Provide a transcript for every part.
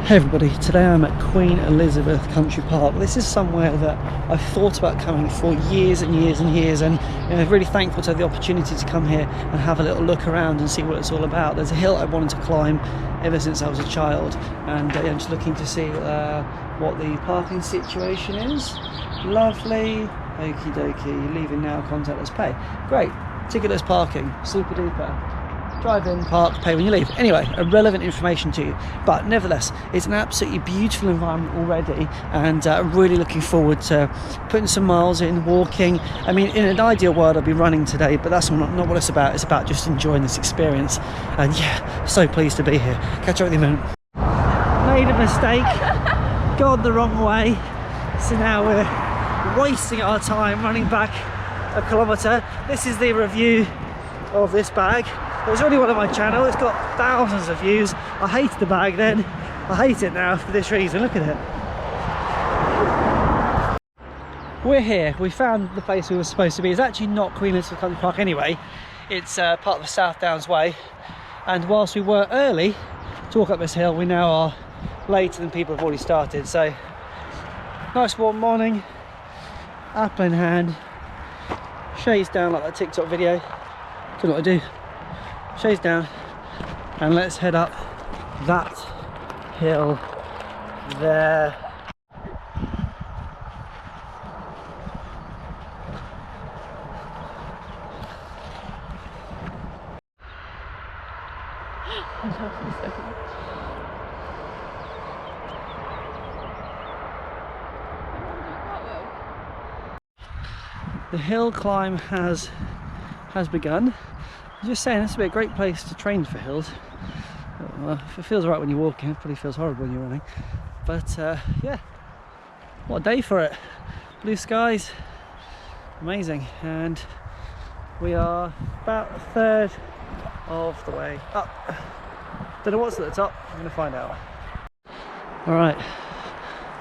Hey everybody, today I'm at Queen Elizabeth Country Park. This is somewhere that I've thought about coming for years and years and years, and I'm really thankful to have the opportunity to come here and have a little look around and see what it's all about. There's a hill I wanted to climb ever since I was a child, and I'm just looking to see what the parking situation is. Lovely, okie dokie, leaving now, contactless pay. Great, ticketless parking, super duper. Drive in, park, pay when you leave. Anyway, irrelevant information to you, but nevertheless, it's an absolutely beautiful environment already, and I'm really looking forward to putting some miles in, walking. I mean, in an ideal world, I'd be running today, but that's not what it's about. It's about just enjoying this experience, and yeah, so pleased to be here. Catch up with you in a minute. Made a mistake, gone the wrong way, so now we're wasting our time running back a kilometre. This is the review of this bag. It was already one on my channel, it's got thousands of views. I hated the bag then, I hate it now for this reason. Look at it. We're here, we found the place we were supposed to be. It's actually not Queen Elizabeth Country Park anyway, it's part of the South Downs Way, and whilst we were early to walk up this hill, we now are later than people have already started. So, nice warm morning, apple in hand, shades down like that TikTok video. Don't know what I do. Shades down, and let's head up that hill there. The hill climb has begun. I'm just saying, this would be a great place to train for hills. Well, if it feels right when you're walking, it probably feels horrible when you're running. But yeah, what a day for it. Blue skies, amazing. And we are about a third of the way up. Don't know what's at the top, I'm going to find out. Alright,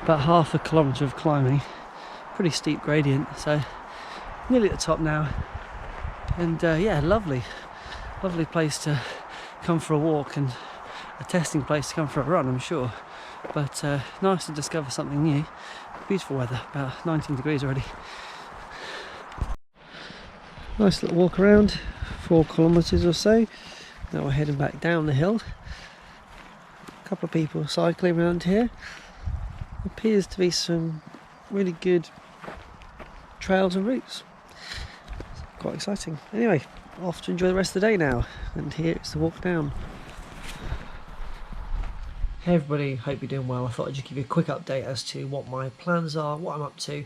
about half a kilometre of climbing. Pretty steep gradient, so nearly at the top now. And yeah, lovely place to come for a walk, and a testing place to come for a run, I'm sure. But nice to discover something new. Beautiful weather, about 19 degrees already. Nice little walk around, 4 kilometres or so. Now we're heading back down the hill. A couple of people cycling around here. Appears to be some really good trails and routes. Quite exciting. Anyway, off to enjoy the rest of the day now, and here's the walk down. Hey everybody, hope you're doing well. I thought I'd just give you a quick update as to what my plans are, what I'm up to,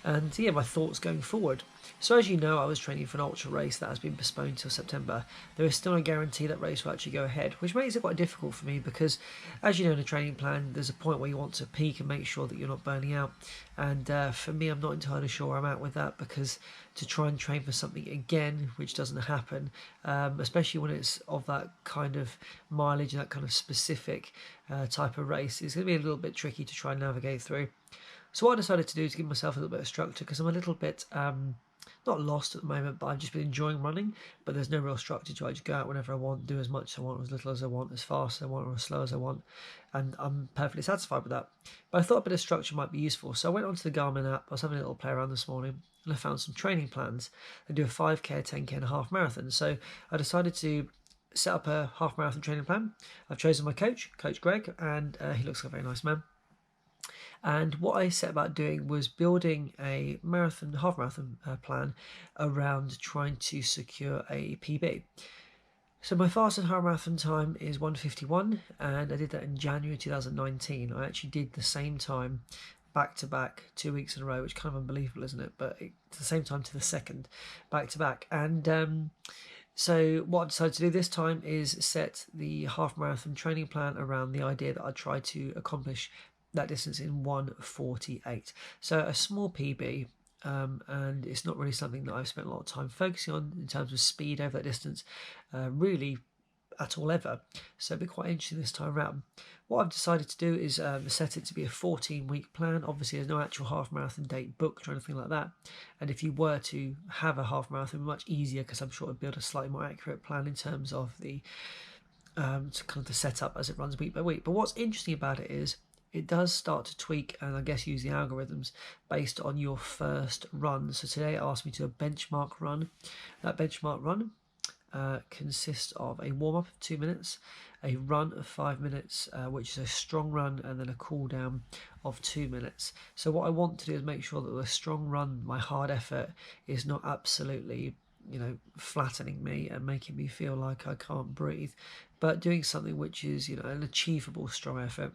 and yeah, my thoughts going forward. So as you know, I was training for an ultra race that has been postponed till September. There is still no guarantee that race will actually go ahead, which makes it quite difficult for me because, as you know, in a training plan, there's a point where you want to peak and make sure that you're not burning out. And for me, I'm not entirely sure where I'm at with that, because to try and train for something again, which doesn't happen, especially when it's of that kind of mileage and that kind of specific type of race, is going to be a little bit tricky to try and navigate through. So what I decided to do is give myself a little bit of structure, because I'm a little bit not lost at the moment, but I've just been enjoying running, but there's no real structure to it. I just go out whenever I want, do as much as I want, as little as I want, as fast as I want, or as slow as I want, and I'm perfectly satisfied with that. But I thought a bit of structure might be useful, so I went onto the Garmin app. I was having a little play around this morning, and I found some training plans. They do a 5k, 10k and a half marathon, so I decided to set up a half marathon training plan. I've chosen my coach, Coach Greg, and he looks like a very nice man. And what I set about doing was building a half marathon plan around trying to secure a PB. So my fastest half marathon time is 1:51, and I did that in January 2019. I actually did the same time back to back 2 weeks in a row, which is kind of unbelievable, isn't it? But it's the same time to the second, back to back. And so what I decided to do this time is set the half marathon training plan around the idea that I'd try to accomplish that distance in 1:48. So a small PB, and it's not really something that I've spent a lot of time focusing on in terms of speed over that distance, really at all ever. So it'll be quite interesting this time around. What I've decided to do is set it to be a 14-week plan. Obviously, there's no actual half marathon date booked or anything like that. And if you were to have a half marathon, it would be much easier, because I'm sure I'd build a slightly more accurate plan in terms of the to kind of the setup as it runs week by week. But what's interesting about it is it does start to tweak and I guess use the algorithms based on your first run. So today it asked me to do a benchmark run. That benchmark run consists of a warm up of 2 minutes, a run of 5 minutes, which is a strong run, and then a cool down of 2 minutes. So what I want to do is make sure that the strong run, my hard effort, is not absolutely flattening me and making me feel like I can't breathe, but doing something which is an achievable strong effort.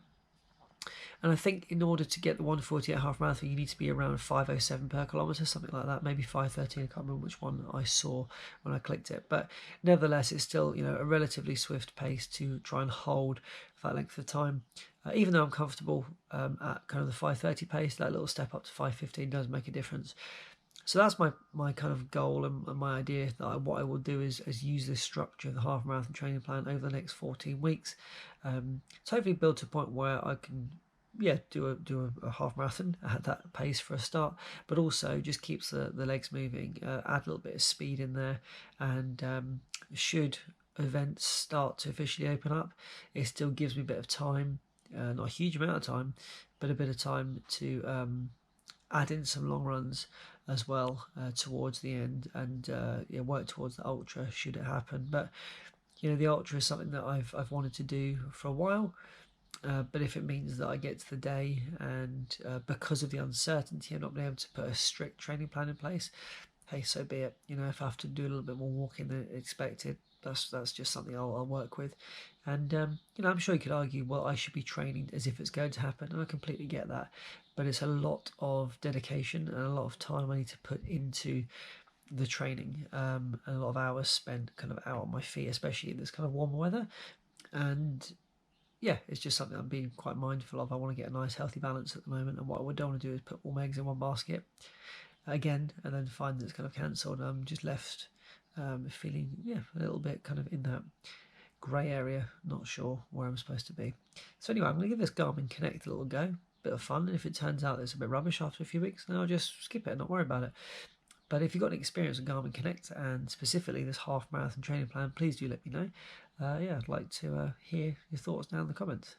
And I think in order to get the 1:48 half marathon, you need to be around 5:07 per kilometre, something like that, maybe 5:13. I can't remember which one I saw when I clicked it. But nevertheless, it's still a relatively swift pace to try and hold for that length of time. Even though I'm comfortable at kind of the 5:30 pace, that little step up to 5:15 does make a difference. So that's my kind of goal and my idea that what I will do is use this structure of the half marathon training plan over the next 14 weeks to hopefully build to a point where I can do a half marathon at that pace for a start, but also just keeps the legs moving, add a little bit of speed in there, and should events start to officially open up, it still gives me a bit of time, not a huge amount of time, but a bit of time to add in some long runs as well towards the end, and work towards the ultra should it happen. But the ultra is something that I've wanted to do for a while. But if it means that I get to the day and because of the uncertainty, I'm not being able to put a strict training plan in place, hey, so be it. If I have to do a little bit more walking than expected, that's just something I'll work with. And I'm sure you could argue, well, I should be training as if it's going to happen, and I completely get that. But it's a lot of dedication and a lot of time I need to put into the training, and a lot of hours spent kind of out on my feet, especially in this kind of warmer weather. And yeah, it's just something I'm being quite mindful of. I want to get a nice healthy balance at the moment, and what I don't want to do is put all my eggs in one basket again and then find that it's kind of cancelled. I'm just left feeling a little bit kind of in that grey area, not sure where I'm supposed to be. So anyway, I'm going to give this Garmin Connect a little go, bit of fun, and if it turns out it's a bit rubbish after a few weeks, then I'll just skip it and not worry about it. But if you've got any experience with Garmin Connect and specifically this half marathon training plan, please do let me know. I'd like to hear your thoughts down in the comments.